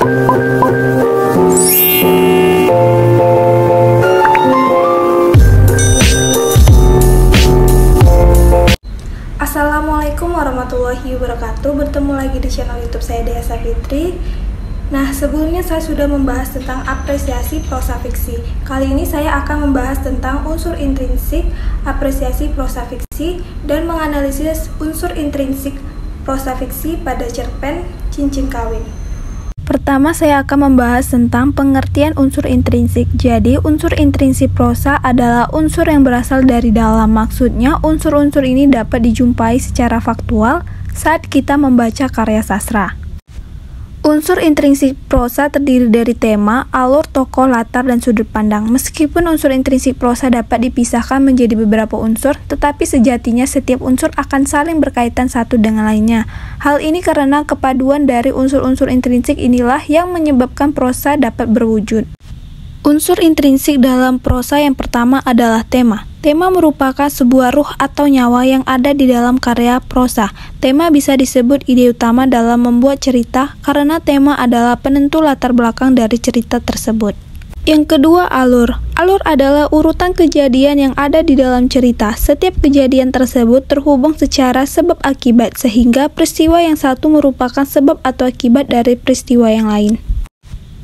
Assalamualaikum warahmatullahi wabarakatuh. Bertemu lagi di channel YouTube saya Dea Safitri. Nah, sebelumnya saya sudah membahas tentang apresiasi prosa fiksi. Kali ini saya akan membahas tentang unsur intrinsik apresiasi prosa fiksi dan menganalisis unsur intrinsik prosa fiksi pada cerpen Cincin Kawin. Pertama, saya akan membahas tentang pengertian unsur intrinsik. Jadi, unsur intrinsik prosa adalah unsur yang berasal dari dalam. Maksudnya, unsur-unsur ini dapat dijumpai secara faktual saat kita membaca karya sastra. Unsur intrinsik prosa terdiri dari tema, alur, tokoh, latar, dan sudut pandang. Meskipun unsur intrinsik prosa dapat dipisahkan menjadi beberapa unsur, tetapi sejatinya setiap unsur akan saling berkaitan satu dengan lainnya. Hal ini karena kepaduan dari unsur-unsur intrinsik inilah yang menyebabkan prosa dapat berwujud. Unsur intrinsik dalam prosa yang pertama adalah tema. Tema merupakan sebuah ruh atau nyawa yang ada di dalam karya prosa. Tema bisa disebut ide utama dalam membuat cerita karena tema adalah penentu latar belakang dari cerita tersebut. Yang kedua, alur. Alur adalah urutan kejadian yang ada di dalam cerita. Setiap kejadian tersebut terhubung secara sebab akibat, sehingga peristiwa yang satu merupakan sebab atau akibat dari peristiwa yang lain.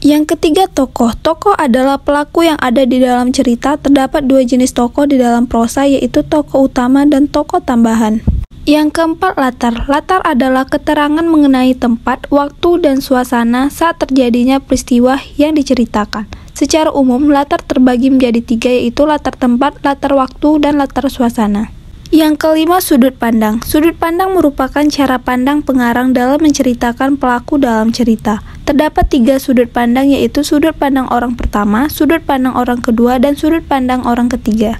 Yang ketiga, tokoh. Tokoh adalah pelaku yang ada di dalam cerita. Terdapat dua jenis tokoh di dalam prosa, yaitu tokoh utama dan tokoh tambahan. Yang keempat, latar. Latar adalah keterangan mengenai tempat, waktu, dan suasana saat terjadinya peristiwa yang diceritakan. Secara umum, latar terbagi menjadi tiga, yaitu latar tempat, latar waktu, dan latar suasana. Yang kelima, sudut pandang. Sudut pandang merupakan cara pandang pengarang dalam menceritakan pelaku dalam cerita. Terdapat tiga sudut pandang, yaitu sudut pandang orang pertama, sudut pandang orang kedua, dan sudut pandang orang ketiga.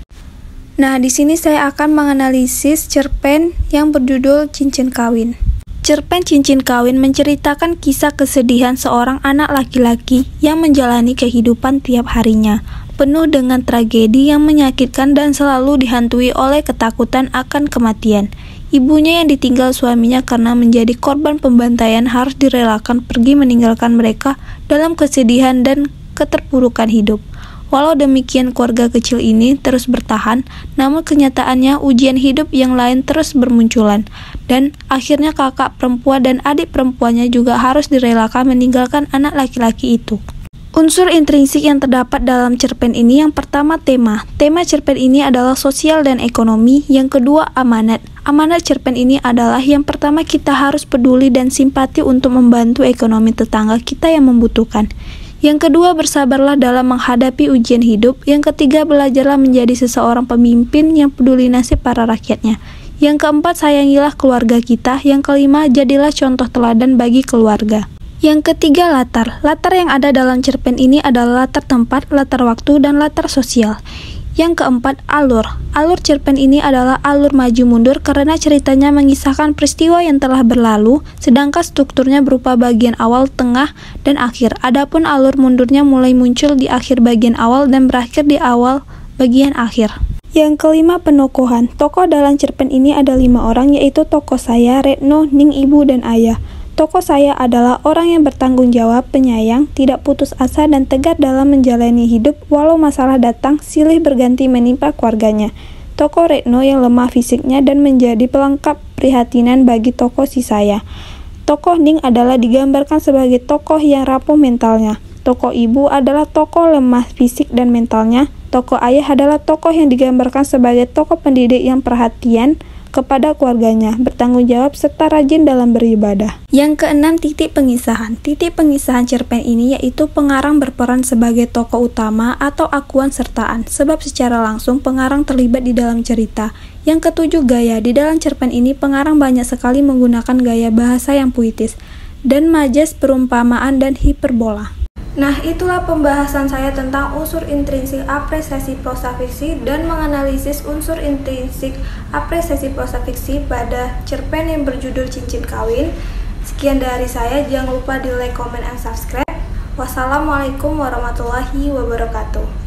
Nah, di sini saya akan menganalisis cerpen yang berjudul Cincin Kawin. Cerpen Cincin Kawin menceritakan kisah kesedihan seorang anak laki-laki yang menjalani kehidupan tiap harinya, penuh dengan tragedi yang menyakitkan dan selalu dihantui oleh ketakutan akan kematian. Ibunya yang ditinggal suaminya karena menjadi korban pembantaian harus direlakan pergi meninggalkan mereka dalam kesedihan dan keterpurukan hidup. Walau demikian, keluarga kecil ini terus bertahan, namun kenyataannya ujian hidup yang lain terus bermunculan, dan akhirnya kakak perempuan dan adik perempuannya juga harus direlakan meninggalkan anak laki-laki itu. Unsur intrinsik yang terdapat dalam cerpen ini, yang pertama tema. Tema cerpen ini adalah sosial dan ekonomi. Yang kedua, amanat. Amanat cerpen ini adalah yang pertama, kita harus peduli dan simpati untuk membantu ekonomi tetangga kita yang membutuhkan. Yang kedua, bersabarlah dalam menghadapi ujian hidup. Yang ketiga, belajarlah menjadi seseorang pemimpin yang peduli nasib para rakyatnya. Yang keempat, sayangilah keluarga kita. Yang kelima, jadilah contoh teladan bagi keluarga. Yang ketiga, latar. Latar yang ada dalam cerpen ini adalah latar tempat, latar waktu, dan latar sosial. Yang keempat, alur. Alur cerpen ini adalah alur maju mundur karena ceritanya mengisahkan peristiwa yang telah berlalu, sedangkan strukturnya berupa bagian awal, tengah, dan akhir. Adapun alur mundurnya mulai muncul di akhir bagian awal dan berakhir di awal bagian akhir. Yang kelima, penokohan. Tokoh dalam cerpen ini ada 5 orang, yaitu tokoh saya, Retno, Ning, Ibu, dan Ayah. Tokoh saya adalah orang yang bertanggung jawab, penyayang, tidak putus asa, dan tegar dalam menjalani hidup walau masalah datang silih berganti menimpa keluarganya. Tokoh Retno yang lemah fisiknya dan menjadi pelengkap prihatinan bagi tokoh si saya. Tokoh Ning adalah digambarkan sebagai tokoh yang rapuh mentalnya. Tokoh Ibu adalah tokoh lemah fisik dan mentalnya. Tokoh Ayah adalah tokoh yang digambarkan sebagai tokoh pendidik yang perhatian kepada keluarganya, bertanggung jawab, serta rajin dalam beribadah. Yang keenam, titik pengisahan. Titik pengisahan cerpen ini yaitu pengarang berperan sebagai tokoh utama atau akuan sertaan, sebab secara langsung pengarang terlibat di dalam cerita. Yang ketujuh, gaya. Di dalam cerpen ini pengarang banyak sekali menggunakan gaya bahasa yang puitis, dan majas, perumpamaan, dan hiperbola. Nah, itulah pembahasan saya tentang unsur intrinsik apresiasi prosa fiksi dan menganalisis unsur intrinsik apresiasi prosa fiksi pada cerpen yang berjudul Cincin Kawin. Sekian dari saya, jangan lupa di like, comment, and subscribe. Wassalamualaikum warahmatullahi wabarakatuh.